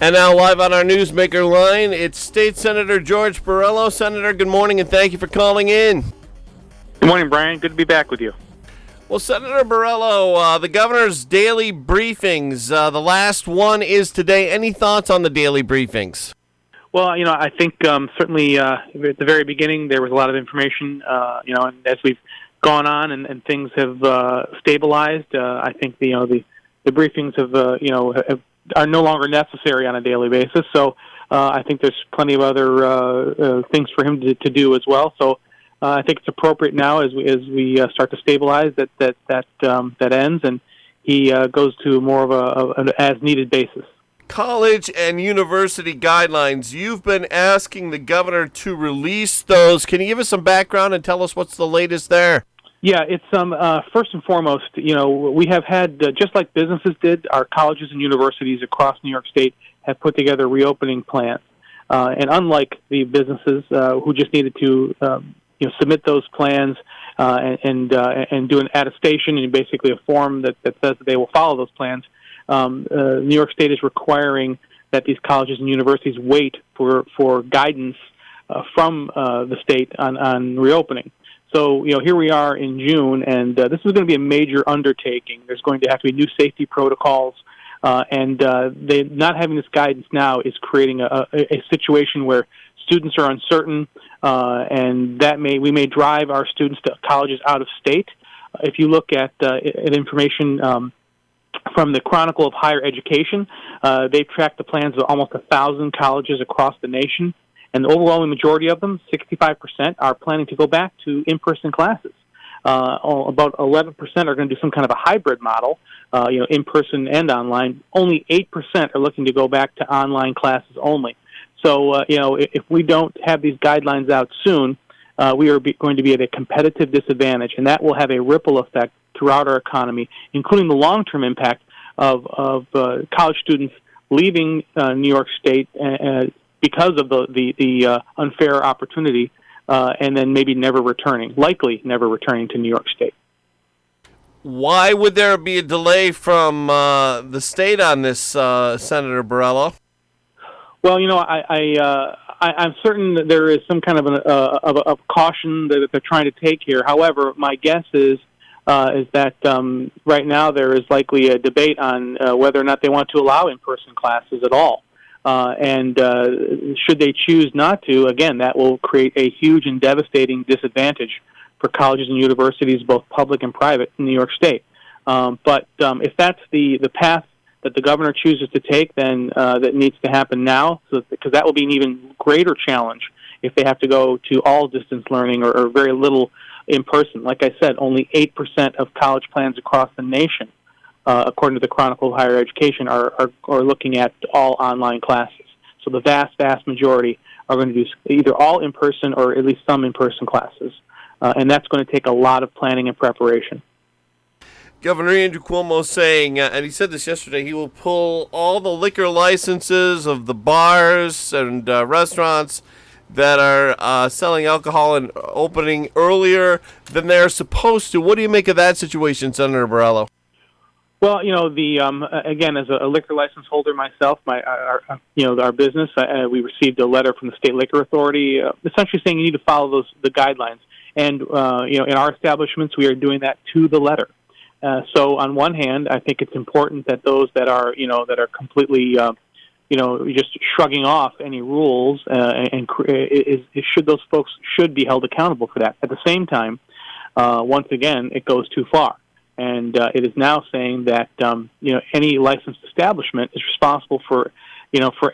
And now live on our Newsmaker line, it's State Senator George Borrello. Senator, good morning and thank you for calling in. Good morning, Brian. Good to be back with you. Well, Senator Borrello, the governor's daily briefings, the last one is today. Any thoughts on the daily briefings? Well, I think certainly at the very beginning there was a lot of information, and as we've gone on and things have stabilized, I think the briefings are no longer necessary on a daily basis. So I think there's plenty of other things for him to do as well. So I think it's appropriate now as we start to stabilize that ends, and he goes to more of an as-needed basis. College and university guidelines. You've been asking the governor to release those. Can you give us some background and tell us what's the latest there? Yeah, it's first and foremost, we have had, just like businesses did, our colleges and universities across New York State have put together reopening plans. And unlike the businesses who just needed to submit those plans and do an attestation and basically a form that says that they will follow those plans, New York State is requiring that these colleges and universities wait for guidance from the state on reopening. So, here we are in June, and this is going to be a major undertaking. There's going to have to be new safety protocols, and they not having this guidance now is creating a situation where students are uncertain, and we may drive our students to colleges out of state. If you look at information from the Chronicle of Higher Education, they've tracked the plans of almost 1,000 colleges across the nation. And the overwhelming majority of them, 65%, are planning to go back to in-person classes. About 11% are going to do some kind of a hybrid model, in-person and online. Only 8% are looking to go back to online classes only. So, if we don't have these guidelines out soon, we are going to be at a competitive disadvantage, and that will have a ripple effect throughout our economy, including the long-term impact of college students leaving New York State because of the unfair opportunity, and then maybe likely never returning to New York State. Why would there be a delay from the state on this, Senator Borrello? Well, I'm certain that there is some kind of caution that they're trying to take here. However, my guess is that right now there is likely a debate on whether or not they want to allow in-person classes at all. And should they choose not to, again, that will create a huge and devastating disadvantage for colleges and universities, both public and private, in New York State. But if that's the path that the governor chooses to take, then that needs to happen now, because that will be an even greater challenge if they have to go to all distance learning or very little in person. Like I said, only 8% of college plans across the nation, according to the Chronicle of Higher Education, are looking at all online classes. So the vast, vast majority are going to do either all in-person or at least some in-person classes. And that's going to take a lot of planning and preparation. Governor Andrew Cuomos saying, and he said this yesterday, he will pull all the liquor licenses of the bars and restaurants that are selling alcohol and opening earlier than they're supposed to. What do you make of that situation, Senator Borrello? Well, again, as a liquor license holder myself, our business, we received a letter from the State Liquor Authority, essentially saying you need to follow the guidelines. And in our establishments, we are doing that to the letter. So, on one hand, I think it's important that those that are completely, just shrugging off any rules, those folks should be held accountable for that. At the same time, once again, it goes too far. And it is now saying that any licensed establishment is responsible for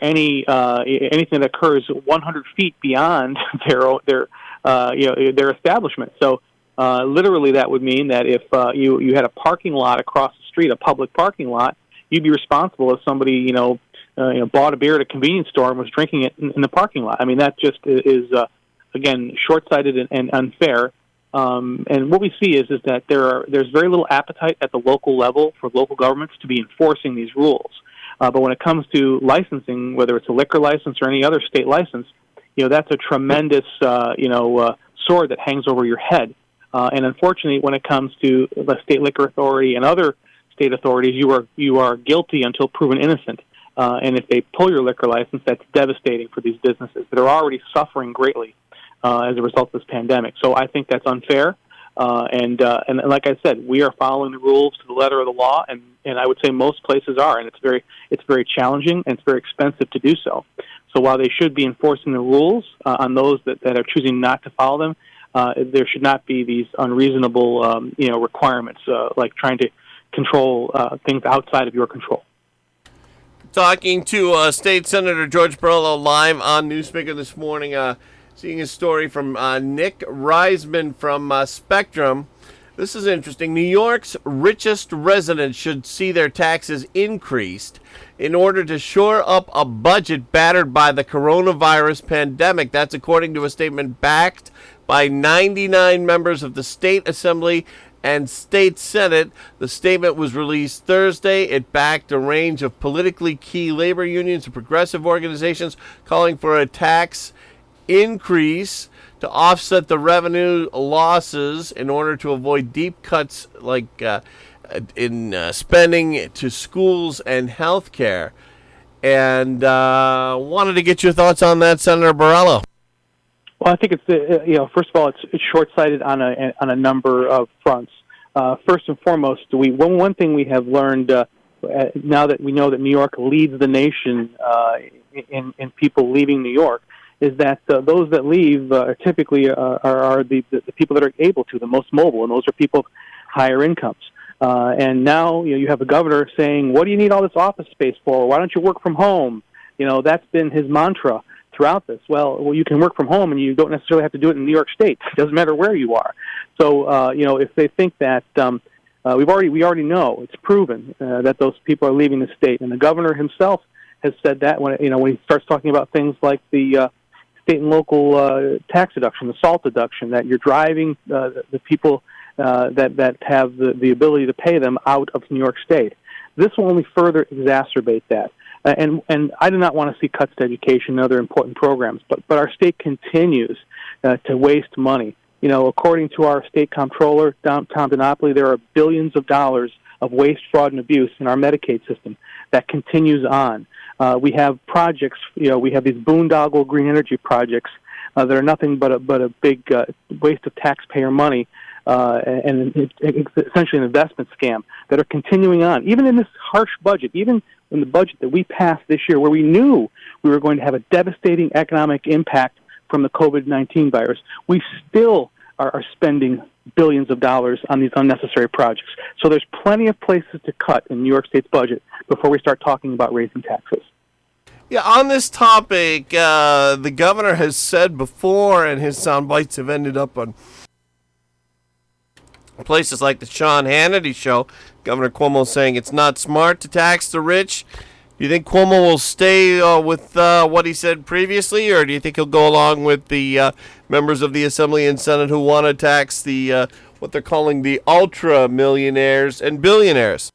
anything that occurs 100 feet beyond their establishment. So literally, that would mean that if you had a parking lot across the street, a public parking lot, you'd be responsible if somebody bought a beer at a convenience store and was drinking it in the parking lot. I mean, that just is again short-sighted and unfair. And what we see is that there's very little appetite at the local level for local governments to be enforcing these rules. But when it comes to licensing, whether it's a liquor license or any other state license, that's a tremendous sword that hangs over your head. And unfortunately, when it comes to the State Liquor Authority and other state authorities, you are guilty until proven innocent. And if they pull your liquor license, that's devastating for these businesses that are already suffering greatly as a result of this pandemic. So I think that's unfair. And like I said, we are following the rules to the letter of the law, and I would say most places are, and it's very challenging and it's very expensive to do so. So while they should be enforcing the rules on those that are choosing not to follow them, there should not be these unreasonable requirements like trying to control things outside of your control. Talking to State Senator George Borrello live on Newsmaker this morning, seeing a story from Nick Reisman from Spectrum. This is interesting. New York's richest residents should see their taxes increased in order to shore up a budget battered by the coronavirus pandemic. That's according to a statement backed by 99 members of the State Assembly and State Senate. The statement was released Thursday. It backed a range of politically key labor unions and progressive organizations calling for a tax increase to offset the revenue losses in order to avoid deep cuts like in spending to schools and health care. And wanted to get your thoughts on that, Senator Borrello. Well, I think it's first of all, it's short-sighted on a number of fronts. First and foremost, one thing we have learned now that we know that New York leads the nation in people leaving New York is that those that leave typically are the people that are able to, the most mobile, and those are people of higher incomes. And now you have a governor saying, "What do you need all this office space for? Why don't you work from home?" That's been his mantra throughout this. Well, you can work from home, and you don't necessarily have to do it in New York State. It doesn't matter where you are. So, if they think that we already know, it's proven that those people are leaving the state, and the governor himself has said that when he starts talking about things like the state and local tax deduction, the SALT deduction, that you're driving the people that have the ability to pay them out of New York State. This will only further exacerbate that. And I do not want to see cuts to education and other important programs, but our state continues to waste money. According to our state comptroller, Tom DiNapoli, there are billions of dollars of waste, fraud, and abuse in our Medicaid system that continues on. We have projects, we have these boondoggle green energy projects that are nothing but a big waste of taxpayer money, and it's essentially an investment scam that are continuing on. Even in this harsh budget, even in the budget that we passed this year, where we knew we were going to have a devastating economic impact from the COVID-19 virus, we still are spending billions of dollars on these unnecessary projects. So there's plenty of places to cut in New York State's budget before we start talking about raising taxes. Yeah, on this topic, the governor has said before, and his sound bites have ended up on places like the Sean Hannity show, Governor Cuomo saying it's not smart to tax the rich. Do you think Cuomo will stay with what he said previously, or do you think he'll go along with the members of the Assembly and Senate who want to tax the what they're calling the ultra millionaires and billionaires?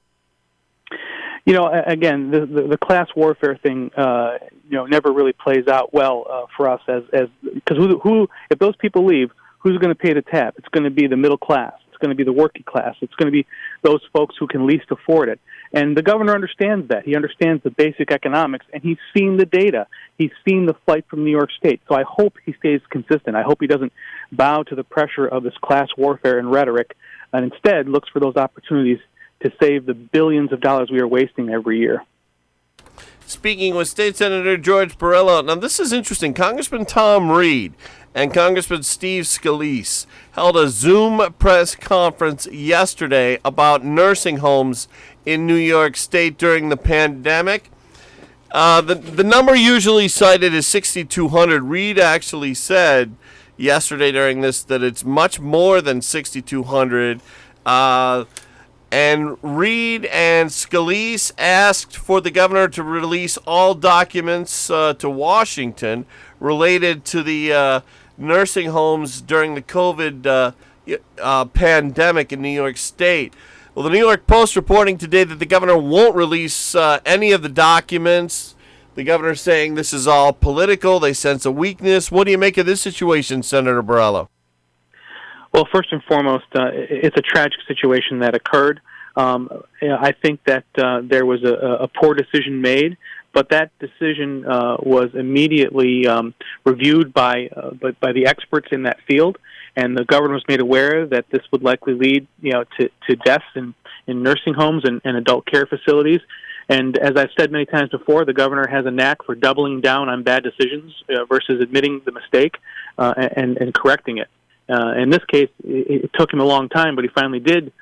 Again, the class warfare thing, never really plays out well for us as because who if those people leave, who's going to pay the tab? It's going to be the middle class. It's going to be the working class. It's going to be those folks who can least afford it. And the governor understands that. He understands the basic economics, and he's seen the data. He's seen the flight from New York State. So I hope he stays consistent. I hope he doesn't bow to the pressure of this class warfare and rhetoric, and instead looks for those opportunities to save the billions of dollars we are wasting every year. Speaking with State Senator George Borrello. Now, this is interesting. Congressman Tom Reed and Congressman Steve Scalise held a Zoom press conference yesterday about nursing homes in New York State during the pandemic. The number usually cited is 6,200. Reed actually said yesterday during this that it's much more than 6,200. And Reed and Scalise asked for the governor to release all documents to Washington related to the nursing homes during the COVID pandemic in New York State. Well, the New York Post reporting today that the governor won't release any of the documents. The governor saying this is all political. They sense a weakness. What do you make of this situation, Senator Borrello? Well, first and foremost, it's a tragic situation that occurred. I think that there was a poor decision made But that decision was immediately reviewed by the experts in that field, and the governor was made aware that this would likely lead, to deaths in nursing homes and adult care facilities. And as I've said many times before, the governor has a knack for doubling down on bad decisions versus admitting the mistake and correcting it. In this case, it took him a long time, but he finally did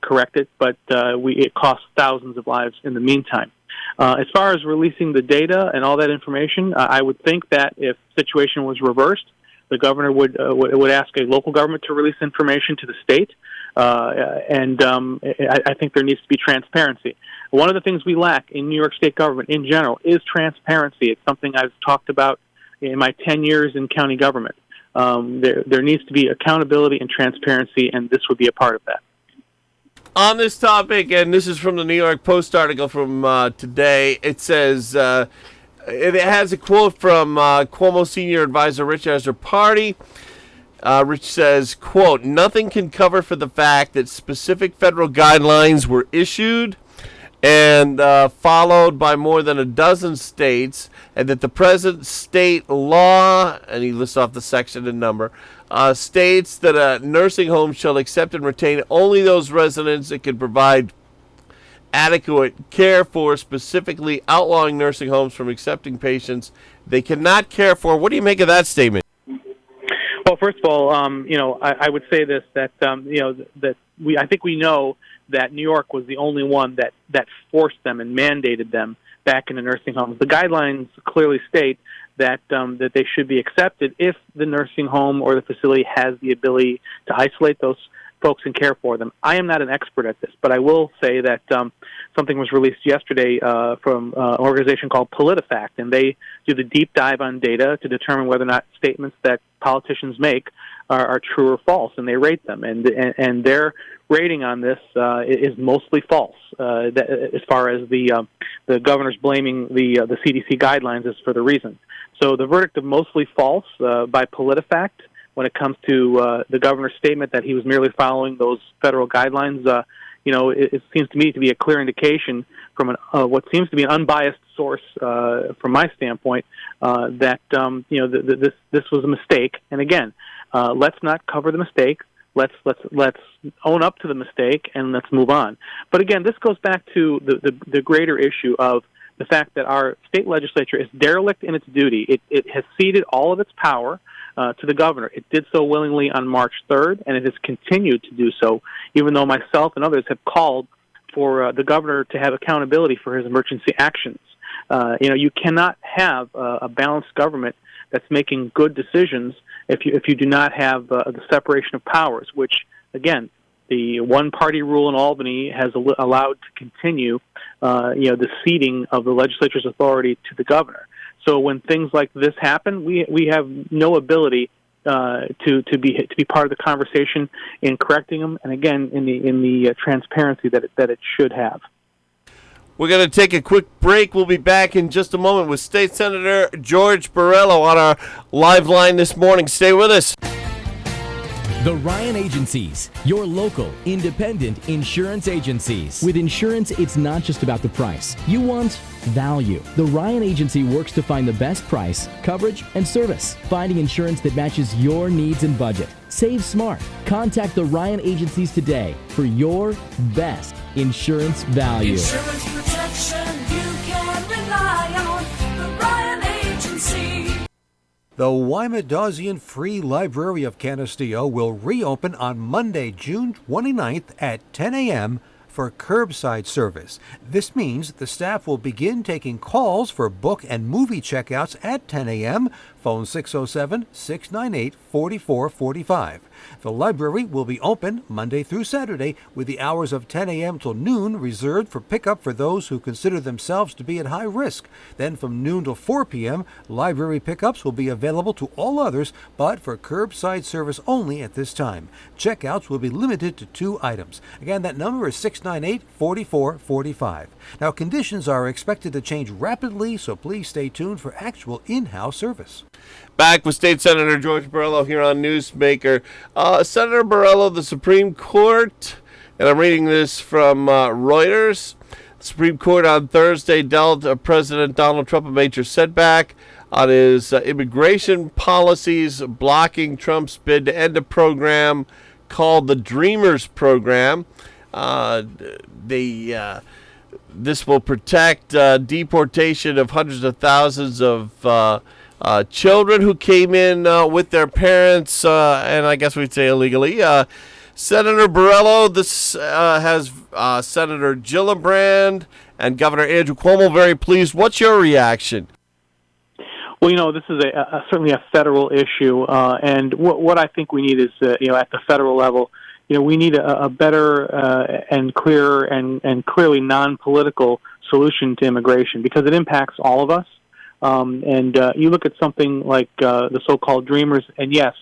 correct it, but it cost thousands of lives in the meantime. As far as releasing the data and all that information, I would think that if the situation was reversed, the governor would ask a local government to release information to the state, and I think there needs to be transparency. One of the things we lack in New York State government in general is transparency. It's something I've talked about in my 10 years in county government. There needs to be accountability and transparency, and this would be a part of that. On this topic, and this is from the New York Post article from today, it says, it has a quote from Cuomo senior advisor Rich Azzopardi. Rich says, quote, "Nothing can cover for the fact that specific federal guidelines were issued and followed by more than a dozen states, and that the present state law," and he lists off the section and number, states that a nursing home shall accept and retain only those residents it can provide adequate care for, specifically outlawing nursing homes from accepting patients they cannot care for. What do you make of that statement? Well, first of all, I would say this, that I think we know that New York was the only one that forced them and mandated them back into nursing homes. The guidelines clearly state that they should be accepted if the nursing home or the facility has the ability to isolate those folks and care for them. I am not an expert at this, but I will say that something was released yesterday from an organization called PolitiFact, and they do the deep dive on data to determine whether or not statements that politicians make are true or false, and they rate them. And their rating on this is mostly false. As far as the governor's blaming the CDC guidelines is for the reason. So the verdict of mostly false by PolitiFact when it comes to the governor's statement that he was merely following those federal guidelines, it seems to me to be a clear indication from what seems to be an unbiased source from my standpoint that this was a mistake. And again, let's not cover the mistake. Let's own up to the mistake and let's move on. But again, this goes back to the greater issue of the fact that our state legislature is derelict in its duty. It has ceded all of its power to the governor. It did so willingly on March 3rd, and it has continued to do so, even though myself and others have called for the governor to have accountability for his emergency actions. You cannot have a balanced government that's making good decisions if you do not have the separation of powers, which, again, the one-party rule in Albany has allowed to continue, the ceding of the legislature's authority to the governor. So when things like this happen, we have no ability to be part of the conversation in correcting them, and again in the transparency that it should have. We're going to take a quick break. We'll be back in just a moment with State Senator George Borrello on our live line this morning. Stay with us. The Ryan Agencies, your local, independent insurance agencies. With insurance, it's not just about the price. You want value. The Ryan Agency works to find the best price, coverage, and service. Finding insurance that matches your needs and budget. Save smart. Contact the Ryan Agencies today for your best insurance value. Insurance protection you can rely on. The Ryan Agency. The Wymedosian Free Library of Canisteo will reopen on Monday, June 29th at 10 a.m. for curbside service. This means the staff will begin taking calls for book and movie checkouts at 10 a.m. Phone 607-698-4445. The library will be open Monday through Saturday with the hours of 10 a.m. till noon reserved for pickup for those who consider themselves to be at high risk. Then from noon till 4 p.m., library pickups will be available to all others, but for curbside service only at this time. Checkouts will be limited to 2 items. Again, that number is 698-4445. Now, conditions are expected to change rapidly, so please stay tuned for actual in-house service. Back with State Senator George Borrello here on Newsmaker. Senator Borrello, the Supreme Court, and I'm reading this from Reuters, Supreme Court on Thursday dealt President Donald Trump a major setback on his immigration policies, blocking Trump's bid to end a program called the Dreamers Program. This will protect deportation of hundreds of thousands of children who came in with their parents, and I guess we'd say illegally. Senator Borrello, this has Senator Gillibrand and Governor Andrew Cuomo very pleased. What's your reaction? Well, this is certainly a federal issue, and what I think we need is, at the federal level, we need a better and clearer and clearly non-political solution to immigration because it impacts all of us. And you look at something like the so-called Dreamers, and yes,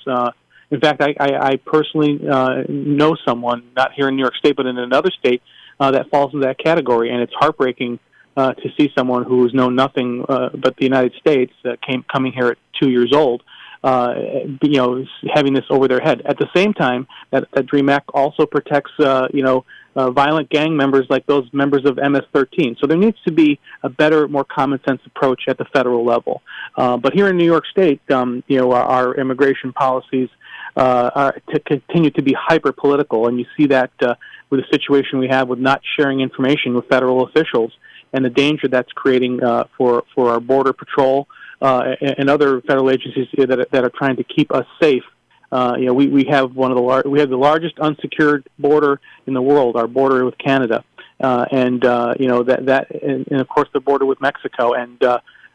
in fact, I personally know someone, not here in New York State, but in another state, that falls into that category, and it's heartbreaking to see someone who's known nothing but the United States, coming here at 2 years old, having this over their head. At the same time, that DREAM Act also protects, violent gang members like those members of MS-13. So there needs to be a better, more common-sense approach at the federal level. But here in New York State, our immigration policies continue to be hyper-political, and you see that with the situation we have with not sharing information with federal officials and the danger that's creating for our Border Patrol and other federal agencies that are trying to keep us safe. We have the largest unsecured border in the world, our border with Canada, and of course the border with Mexico. And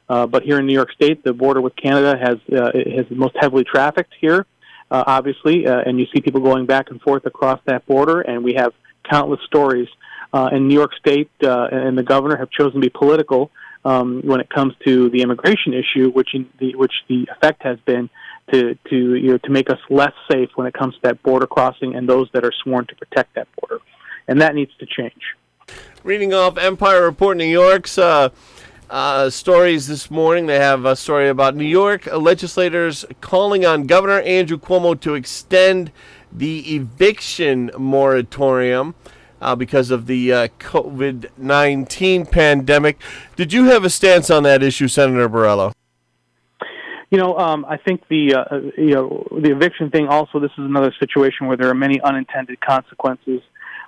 but here in New York State, the border with Canada has the most heavily trafficked here, obviously, and you see people going back and forth across that border, and we have countless stories. And New York State and the governor have chosen to be political when it comes to the immigration issue, which the effect has been to make us less safe when it comes to that border crossing and those that are sworn to protect that border, and that needs to change. Reading off Empire Report New York's stories this morning, they have a story about New York legislators calling on Governor Andrew Cuomo to extend the eviction moratorium because of the COVID-19 pandemic. Did you have a stance on that issue, Senator Borrello? I think the eviction thing also, this is another situation where there are many unintended consequences.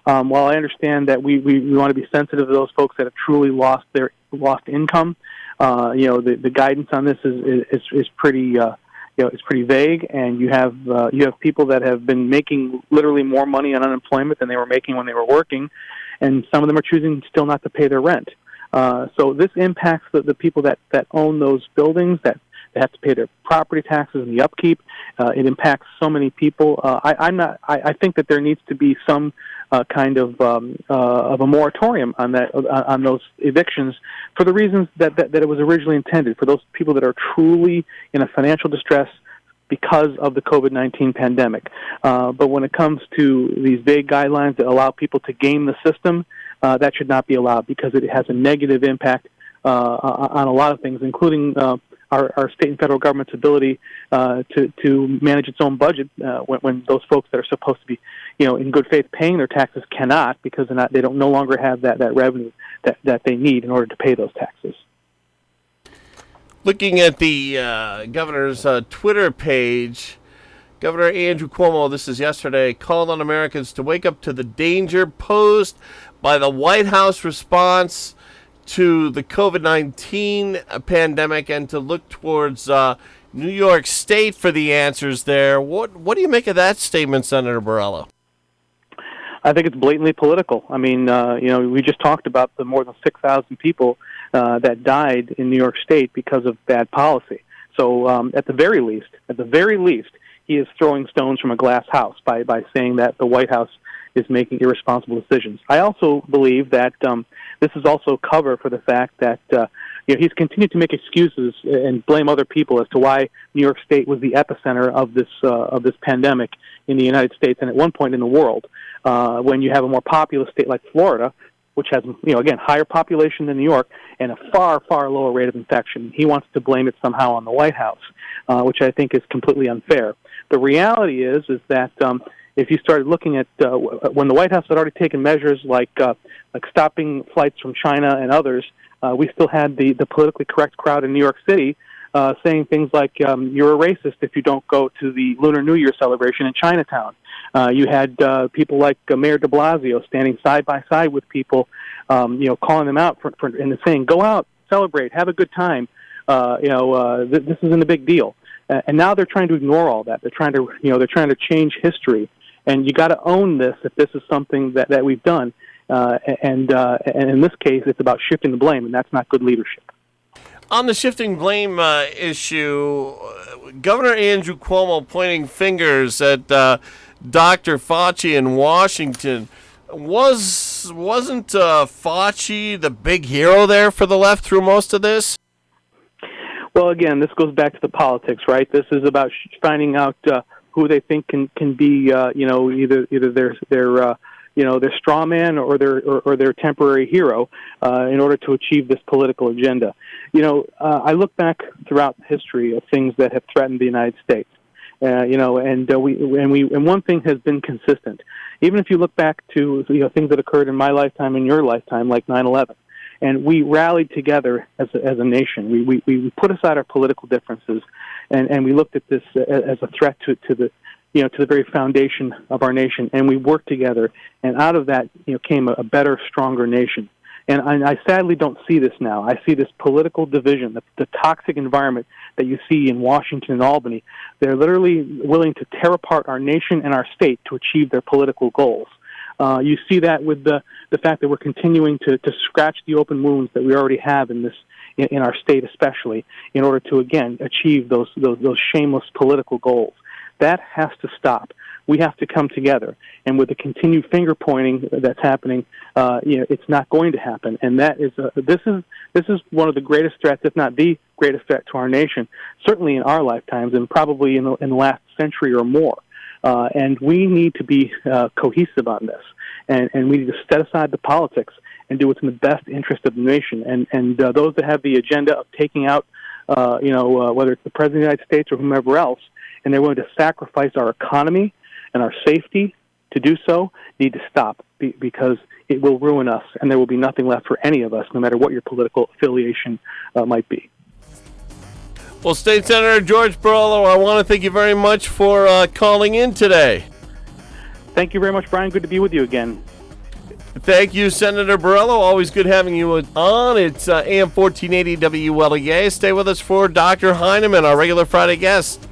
While I understand that we want to be sensitive to those folks that have truly lost income, the guidance on this is pretty it's pretty vague, and you have people that have been making literally more money on unemployment than they were making when they were working, and some of them are choosing still not to pay their rent. So this impacts the people that own those buildings, that they have to pay their property taxes and the upkeep. It impacts so many people. I think that there needs to be some kind of a moratorium on that, on those evictions, for the reasons that it was originally intended, for those people that are truly in a financial distress because of the COVID-19 pandemic. But when it comes to these vague guidelines that allow people to game the system, that should not be allowed, because it has a negative impact on a lot of things, including our state and federal government's ability to manage its own budget when those folks that are supposed to be, in good faith paying their taxes cannot, because they don't no longer have that revenue that they need in order to pay those taxes. Looking at the governor's Twitter page, Governor Andrew Cuomo, this is yesterday, called on Americans to wake up to the danger posed by the White House response to the COVID-19 pandemic and to look towards New York State for the answers there. What do you make of that statement, Senator Borrello? I think it's blatantly political. I mean, we just talked about the more than 6,000 people that died in New York State because of bad policy. So at the very least, he is throwing stones from a glass house by saying that the White House is making irresponsible decisions. I also believe that this is also cover for the fact that he's continued to make excuses and blame other people as to why New York State was the epicenter of this pandemic in the United States and at one point in the world. When you have a more populous state like Florida, which has, again, higher population than New York and a far, far lower rate of infection, he wants to blame it somehow on the White House, which I think is completely unfair. The reality is that if you started looking at when the White House had already taken measures like stopping flights from China and others, we still had the politically correct crowd in New York City saying things like, you're a racist if you don't go to the Lunar New Year celebration in Chinatown. You had people like Mayor de Blasio standing side by side with people, calling them out for and saying, go out, celebrate, have a good time. This isn't a big deal. And now they're trying to ignore all that. They're trying to change history. And you got to own this if this is something that we've done. And in this case, it's about shifting the blame, and that's not good leadership. On the shifting blame issue, Governor Andrew Cuomo pointing fingers at Dr. Fauci in Washington. Wasn't Fauci the big hero there for the left through most of this? Well, again, this goes back to the politics, right? This is about finding out who they think can be, either their straw man or their temporary hero in order to achieve this political agenda. I look back throughout history of things that have threatened the United States. And one thing has been consistent. Even if you look back to things that occurred in my lifetime and your lifetime, like 9/11, and we rallied together as a nation. We put aside our political differences, and we looked at this as a threat to the very foundation of our nation, and we worked together. And out of that, came a better, stronger nation. And I sadly don't see this now. I see this political division, the toxic environment that you see in Washington and Albany. They're literally willing to tear apart our nation and our state to achieve their political goals. You see that with the fact that we're continuing to scratch the open wounds that we already have in our state, especially in order to again achieve those shameless political goals. That has to stop. We have to come together, and with the continued finger pointing that's happening, it's not going to happen. And that is this is one of the greatest threats, if not the greatest threat to our nation, certainly in our lifetimes, and probably in the last century or more. And we need to be cohesive on this, and we need to set aside the politics and do what's in the best interest of the nation. And those that have the agenda of taking out, whether it's the President of the United States or whomever else, and they're willing to sacrifice our economy and our safety to do so, need to stop because it will ruin us, and there will be nothing left for any of us, no matter what your political affiliation might be. Well, State Senator George Borrello, I want to thank you very much for calling in today. Thank you very much, Brian. Good to be with you again. Thank you, Senator Borrello. Always good having you on. It's AM 1480 WLEA. Stay with us for Dr. Heineman, our regular Friday guest.